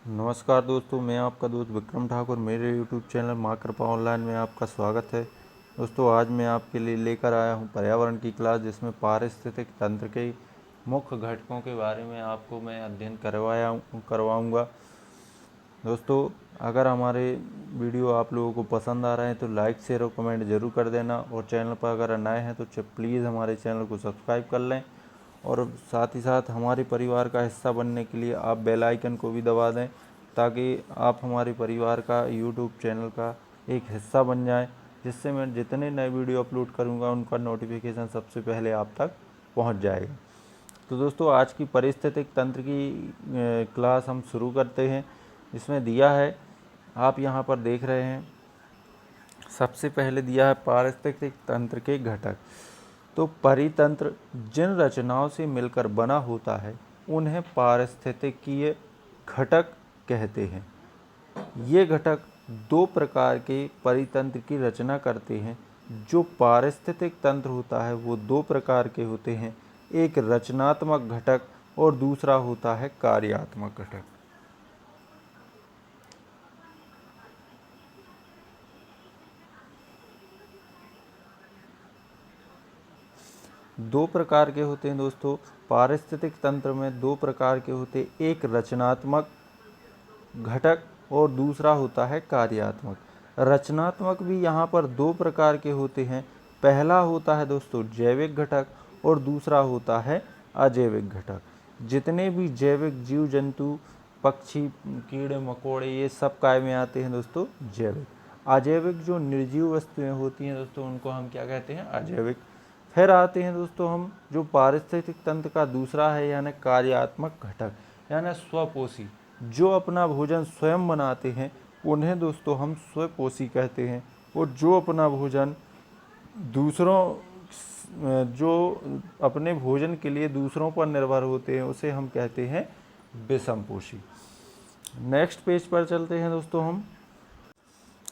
नमस्कार दोस्तों, मैं आपका दोस्त विक्रम ठाकुर। मेरे YouTube चैनल माँ कृपा ऑनलाइन में आपका स्वागत है। दोस्तों, आज मैं आपके लिए लेकर आया हूँ पर्यावरण की क्लास, जिसमें पारिस्थितिक तंत्र के मुख्य घटकों के बारे में आपको मैं अध्ययन करवाऊँगा। दोस्तों, अगर हमारे वीडियो आप लोगों को पसंद आ रहे हैं तो लाइक शेयर और कमेंट ज़रूर कर देना, और चैनल पर अगर नए हैं तो प्लीज़ हमारे चैनल को सब्सक्राइब कर लें, और साथ ही साथ हमारे परिवार का हिस्सा बनने के लिए आप बेल आइकन को भी दबा दें, ताकि आप हमारे परिवार का यूट्यूब चैनल का एक हिस्सा बन जाएं, जिससे मैं जितने नए वीडियो अपलोड करूंगा उनका नोटिफिकेशन सबसे पहले आप तक पहुंच जाएगा। तो दोस्तों, आज की पारिस्थितिक तंत्र की क्लास हम शुरू करते हैं। इसमें दिया है, आप यहाँ पर देख रहे हैं, सबसे पहले दिया है पारिस्थितिक तंत्र के घटक। तो परितंत्र जिन रचनाओं से मिलकर बना होता है उन्हें पारिस्थितिकीय घटक कहते हैं। ये घटक दो प्रकार के परितंत्र की रचना करते हैं। जो पारिस्थितिक तंत्र होता है वो दो प्रकार के होते हैं, एक रचनात्मक घटक और दूसरा होता है कार्यात्मक घटक। दो प्रकार के होते हैं दोस्तों, पारिस्थितिक तंत्र में दो प्रकार के होते हैं, एक रचनात्मक घटक और दूसरा होता है कार्यात्मक। रचनात्मक भी यहाँ पर दो प्रकार के होते हैं। पहला होता है दोस्तों जैविक घटक और दूसरा होता है अजैविक घटक। जितने भी जैविक जीव जंतु, पक्षी, कीड़े मकोड़े, ये सब काय में आते हैं दोस्तों जैविक। अजैविक जो निर्जीव वस्तुएं होती हैं दोस्तों, उनको हम क्या कहते हैं? अजैविक। फिर आते हैं दोस्तों हम जो पारिस्थितिक तंत्र का दूसरा है यानी कार्यात्मक घटक, यानी स्वपोषी, जो अपना भोजन स्वयं बनाते हैं उन्हें दोस्तों हम स्वपोषी कहते हैं। और जो अपना भोजन दूसरों जो अपने भोजन के लिए दूसरों पर निर्भर होते हैं उसे हम कहते हैं विषमपोषी। नेक्स्ट पेज पर चलते हैं दोस्तों। हम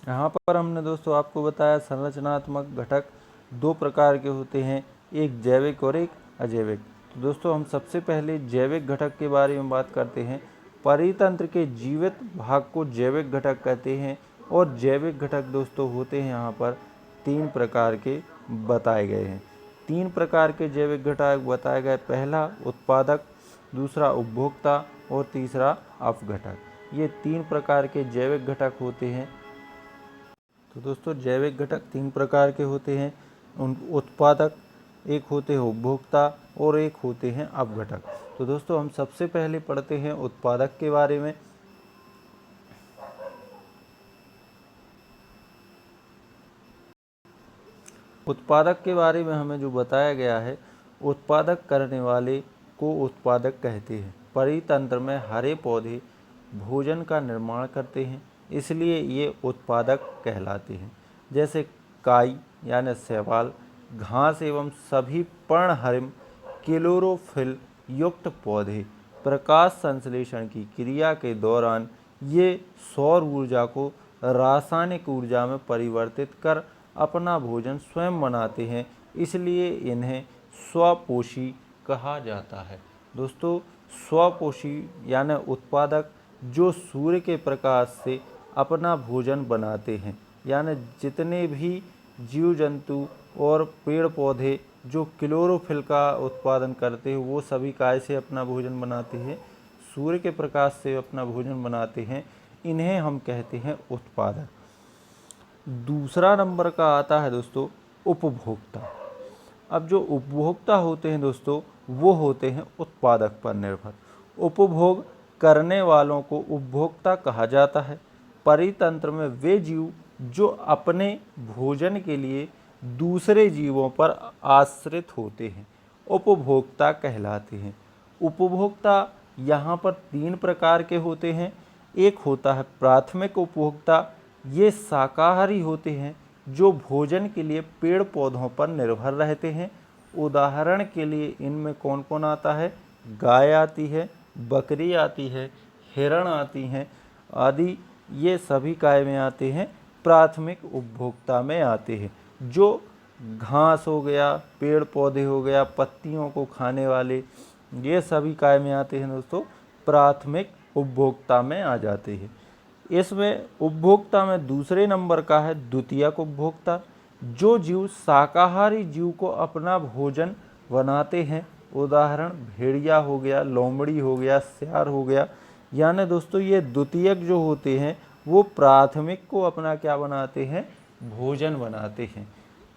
यहाँ पर हमने दोस्तों आपको बताया संरचनात्मक घटक दो प्रकार के होते हैं, एक जैविक और एक अजैविक। तो दोस्तों, हम सबसे पहले जैविक घटक के बारे में बात करते हैं। परितंत्र के जीवित भाग को जैविक घटक कहते हैं। और जैविक घटक दोस्तों होते हैं यहाँ पर तीन प्रकार के बताए गए हैं। तीन प्रकार के जैविक घटक बताए गए, पहला उत्पादक, दूसरा उपभोक्ता और तीसरा अपघटक। ये तीन प्रकार के जैविक घटक होते हैं। तो दोस्तों, जैविक घटक तीन प्रकार के होते हैं, उन उत्पादक, एक होते हैं उपभोक्ता और एक होते हैं अपघटक। तो दोस्तों, हम सबसे पहले पढ़ते हैं उत्पादक के बारे में। उत्पादक के बारे में हमें जो बताया गया है, उत्पादक करने वाले को उत्पादक कहते हैं। परितंत्र में हरे पौधे भोजन का निर्माण करते हैं, इसलिए ये उत्पादक कहलाते हैं। जैसे काई यानी शैवाल, घास एवं सभी पर्णहरिम क्लोरोफिल युक्त पौधे प्रकाश संश्लेषण की क्रिया के दौरान ये सौर ऊर्जा को रासायनिक ऊर्जा में परिवर्तित कर अपना भोजन स्वयं बनाते हैं, इसलिए इन्हें स्वपोषी कहा जाता है। दोस्तों, स्वपोषी यानी उत्पादक जो सूर्य के प्रकाश से अपना भोजन बनाते हैं, यानी जितने भी जीव जंतु और पेड़ पौधे जो क्लोरोफिल का उत्पादन करते हैं वो सभी काय से अपना भोजन बनाते हैं? सूर्य के प्रकाश से अपना भोजन बनाते हैं। इन्हें हम कहते हैं उत्पादक। दूसरा नंबर का आता है दोस्तों उपभोक्ता। अब जो उपभोक्ता होते हैं दोस्तों, वो होते हैं उत्पादक पर निर्भर। उपभोग करने वालों को उपभोक्ता कहा जाता है। परितंत्र में वे जीव जो अपने भोजन के लिए दूसरे जीवों पर आश्रित होते हैं उपभोक्ता कहलाते हैं। उपभोक्ता यहाँ पर तीन प्रकार के होते हैं। एक होता है प्राथमिक उपभोक्ता, ये शाकाहारी होते हैं जो भोजन के लिए पेड़ पौधों पर निर्भर रहते हैं। उदाहरण के लिए इनमें कौन कौन आता है? गाय आती है, बकरी आती है, हिरण आती हैं आदि। ये सभी काय में आते हैं? प्राथमिक उपभोक्ता में आते हैं। जो घास हो गया, पेड़ पौधे हो गया, पत्तियों को खाने वाले, ये सभी काय में आते हैं दोस्तों? प्राथमिक उपभोक्ता में आ जाते हैं। इसमें उपभोक्ता में दूसरे नंबर का है द्वितीयक उपभोक्ता। जो जीव शाकाहारी जीव को अपना भोजन बनाते हैं, उदाहरण भेड़िया हो गया, लोमड़ी हो गया, सियार हो गया, यानी दोस्तों ये द्वितीयक जो होते हैं वो प्राथमिक को अपना क्या बनाते हैं, भोजन बनाते हैं।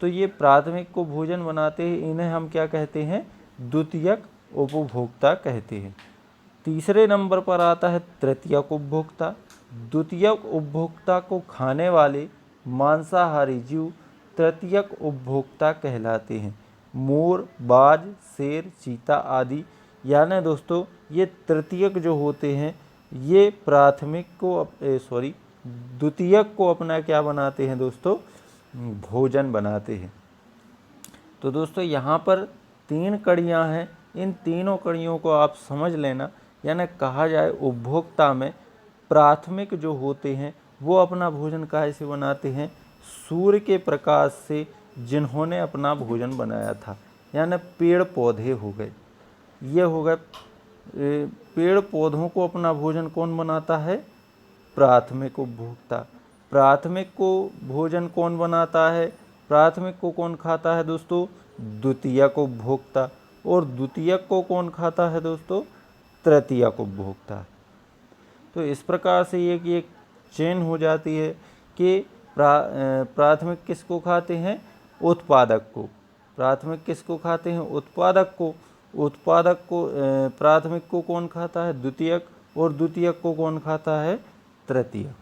तो ये प्राथमिक को भोजन बनाते हैं, इन्हें हम क्या कहते हैं, द्वितीयक उपभोक्ता कहते हैं। तीसरे नंबर पर आता है तृतीयक उपभोक्ता। द्वितीयक उपभोक्ता को खाने वाले मांसाहारी जीव तृतीयक उपभोक्ता कहलाते हैं। मोर, बाज, शेर, चीता आदि, यानी दोस्तों ये तृतीयक जो होते हैं ये प्राथमिक को द्वितीयक को अपना क्या बनाते हैं दोस्तों, भोजन बनाते हैं। तो दोस्तों यहाँ पर 3 कड़ियाँ हैं, इन तीनों कड़ियों को आप समझ लेना। यानी कहा जाए उपभोक्ता में प्राथमिक जो होते हैं वो अपना भोजन कैसे बनाते हैं, सूर्य के प्रकाश से जिन्होंने अपना भोजन बनाया था, यानी पेड़ पौधे हो गए, ये हो गए पेड़ पौधों को अपना भोजन कौन बनाता है, प्राथमिक उपभोक्ता। प्राथमिक को भोजन कौन बनाता है, प्राथमिक को कौन खाता है दोस्तों, द्वितीयक उपभोक्ता। और द्वितीयक को कौन खाता है दोस्तों, तृतीयक उपभोक्ता। तो इस प्रकार से ये एक चेन हो जाती है कि प्राथमिक किसको खाते हैं, उत्पादक को। प्राथमिक किसको खाते हैं, उत्पादक को। उत्पादक को प्राथमिक को कौन खाता है, द्वितीयक, और द्वितीयक को कौन खाता है, तृतीयक।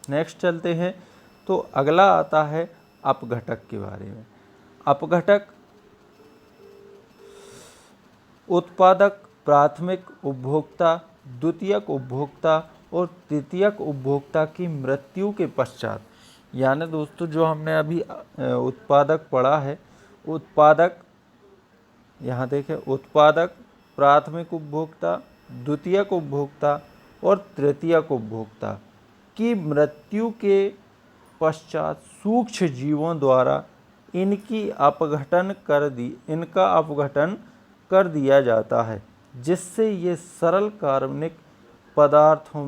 नेक्स्ट चलते हैं। तो अगला आता है अपघटक के बारे में। अपघटक उत्पादक, प्राथमिक उपभोक्ता, द्वितीयक उपभोक्ता और तृतीयक उपभोक्ता की मृत्यु के पश्चात, यानी दोस्तों जो हमने अभी उत्पादक पढ़ा है, उत्पादक यहाँ देखें, उत्पादक, प्राथमिक उपभोक्ता, द्वितीयक उपभोक्ता और तृतीयक उपभोक्ता की मृत्यु के पश्चात सूक्ष्म जीवों द्वारा इनका अपघटन कर दिया जाता है, जिससे ये सरल कार्बनिक पदार्थों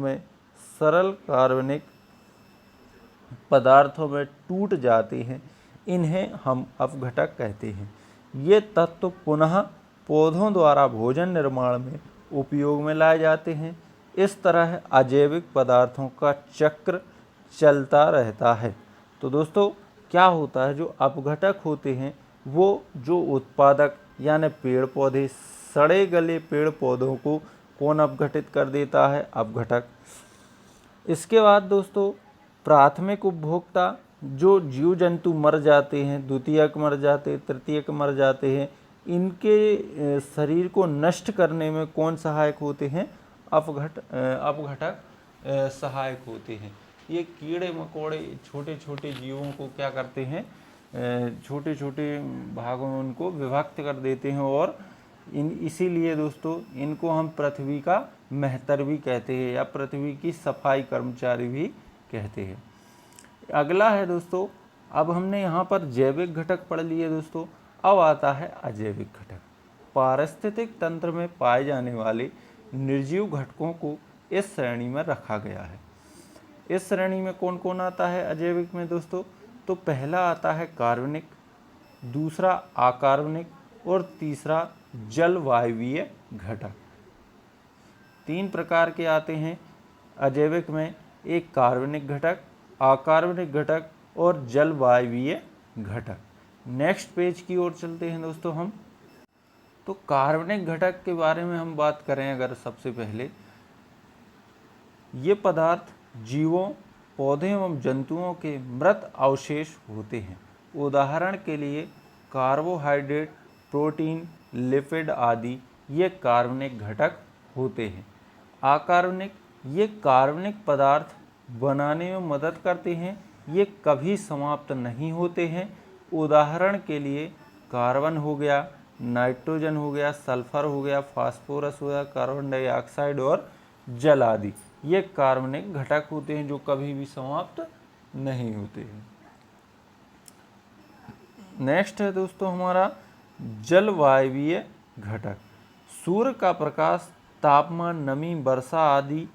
में टूट जाते हैं। इन्हें हम अपघटक कहते हैं। ये तत्व पुनः पौधों द्वारा भोजन निर्माण में उपयोग में लाए जाते हैं। इस तरह अजैविक पदार्थों का चक्र चलता रहता है। तो दोस्तों क्या होता है, जो अपघटक होते हैं वो जो उत्पादक यानी पेड़ पौधे, सड़े गले पेड़ पौधों को कौन अपघटित कर देता है, अपघटक। इसके बाद दोस्तों प्राथमिक उपभोक्ता, जो जीव जंतु मर जाते हैं, द्वितीयक मर जाते, तृतीयक मर जाते हैं, इनके शरीर को नष्ट करने में कौन सहायक होते हैं, अपघटक सहायक होते हैं। ये कीड़े मकोड़े छोटे छोटे जीवों को क्या करते हैं, छोटे छोटे भागों में उनको विभक्त कर देते हैं, और इसीलिए दोस्तों इनको हम पृथ्वी का मेहतर भी कहते हैं या पृथ्वी की सफाई कर्मचारी भी कहते हैं। अगला है दोस्तों, अब हमने यहाँ पर जैविक घटक पढ़ लिए दोस्तों, अब आता है अजैविक घटक। पारिस्थितिक तंत्र में पाए जाने वाले निर्जीव घटकों को इस श्रेणी में रखा गया है। इस श्रेणी में कौन कौन आता है अजैविक में दोस्तों, तो पहला आता है कार्बनिक, दूसरा अकार्बनिक और तीसरा जलवायवीय घटक। 3 प्रकार के आते हैं अजैविक में, एक कार्बनिक घटक, अकार्बनिक घटक और जलवायवीय घटक। नेक्स्ट पेज की ओर चलते हैं दोस्तों हम। तो कार्बनिक घटक के बारे में हम बात करें अगर, सबसे पहले ये पदार्थ जीवों, पौधे एवं जंतुओं के मृत अवशेष होते हैं। उदाहरण के लिए कार्बोहाइड्रेट, प्रोटीन, लिपिड आदि ये कार्बनिक घटक होते हैं। अकार्बनिक, ये कार्बनिक पदार्थ बनाने में मदद करते हैं, ये कभी समाप्त नहीं होते हैं। उदाहरण के लिए कार्बन हो गया, नाइट्रोजन हो गया, सल्फर हो गया, फास्फोरस हो गया, कार्बन डाइऑक्साइड और जल आदि, ये कार्बनिक घटक होते हैं जो कभी भी समाप्त नहीं होते हैं। नेक्स्ट है दोस्तों हमारा जलवायवीय घटक। सूर्य का प्रकाश तापमान, नमी, वर्षा आदि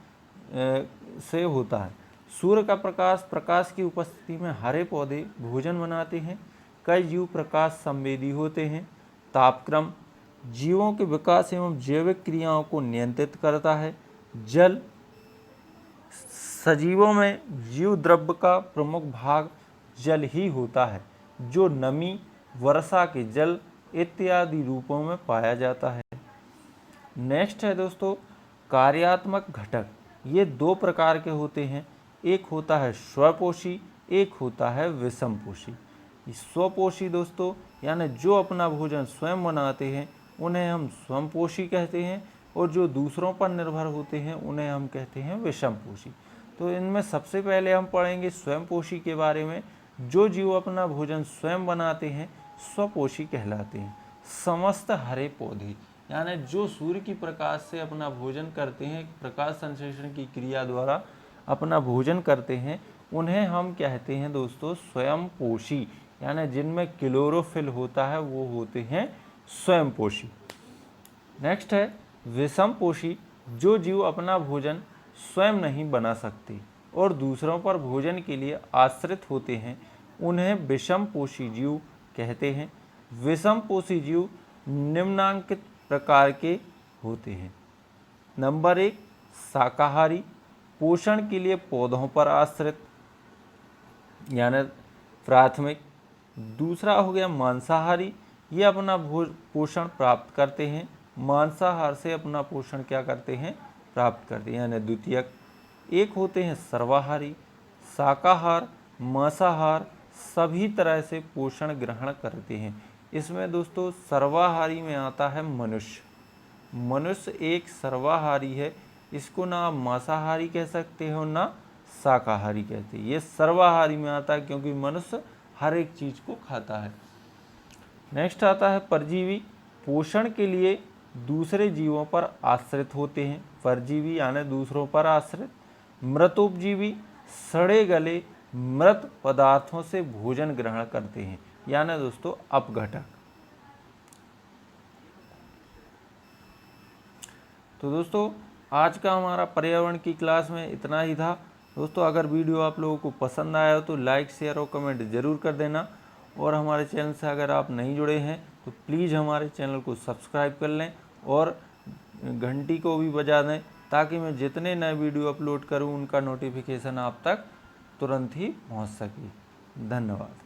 से होता है। सूर्य का प्रकाश की उपस्थिति में हरे पौधे भोजन बनाते हैं। कई जीव प्रकाश संवेदी होते हैं। तापक्रम जीवों के विकास एवं जैविक क्रियाओं को नियंत्रित करता है। जल सजीवों में जीव द्रव्य का प्रमुख भाग जल ही होता है, जो नमी, वर्षा के जल इत्यादि रूपों में पाया जाता है। नेक्स्ट है दोस्तों कार्यात्मक घटक। ये दो प्रकार के होते हैं, एक होता है स्वपोषी, एक होता है विषमपोषी। स्वपोषी दोस्तों यानी जो अपना भोजन स्वयं बनाते हैं उन्हें हम स्वयंपोषी कहते हैं, और जो दूसरों पर निर्भर होते हैं उन्हें हम कहते हैं विषमपोषी। तो इनमें सबसे पहले हम पढ़ेंगे स्वयंपोषी के बारे में। जो जीव अपना भोजन स्वयं बनाते हैं स्वपोषी कहलाते हैं। समस्त हरे पौधे यानी जो सूर्य की प्रकाश से अपना भोजन करते हैं, प्रकाश संश्लेषण की क्रिया द्वारा अपना भोजन करते हैं, उन्हें हम कहते हैं दोस्तों स्वयंपोषी, यानी जिनमें क्लोरोफिल होता है वो होते हैं स्वयंपोषी। नेक्स्ट है विषमपोषी। जो जीव अपना भोजन स्वयं नहीं बना सकते और दूसरों पर भोजन के लिए आश्रित होते हैं, उन्हें विषमपोषी जीव कहते हैं। विषमपोषी जीव निम्नांकित प्रकार के होते हैं। नंबर 1 शाकाहारी, पोषण के लिए पौधों पर आश्रित यानी प्राथमिक। दूसरा हो गया मांसाहारी, ये अपना पोषण प्राप्त करते हैं, मांसाहार से अपना पोषण क्या करते हैं, प्राप्त करते हैं यानी द्वितीयक। एक होते हैं सर्वाहारी, शाकाहार, मांसाहार सभी तरह से पोषण ग्रहण करते हैं। इसमें दोस्तों सर्वाहारी में आता है मनुष्य। मनुष्य एक सर्वाहारी है, इसको ना आप मांसाहारी कह सकते हो ना शाकाहारी कहते हैं। ये सर्वाहारी में आता है क्योंकि मनुष्य हर एक चीज़ को खाता है। नेक्स्ट आता है परजीवी, पोषण के लिए दूसरे जीवों पर आश्रित होते हैं। परजीवी यानी दूसरों पर आश्रित। मृतोपजीवी, सड़े गले मृत पदार्थों से भोजन ग्रहण करते हैं यानी दोस्तों अपघटक। तो दोस्तों आज का हमारा पर्यावरण की क्लास में इतना ही था। दोस्तों अगर वीडियो आप लोगों को पसंद आया हो तो लाइक, शेयर और कमेंट ज़रूर कर देना, और हमारे चैनल से अगर आप नहीं जुड़े हैं तो प्लीज़ हमारे चैनल को सब्सक्राइब कर लें और घंटी को भी बजा दें, ताकि मैं जितने नए वीडियो अपलोड करूं उनका नोटिफिकेशन आप तक तुरंत ही पहुंच सके। धन्यवाद।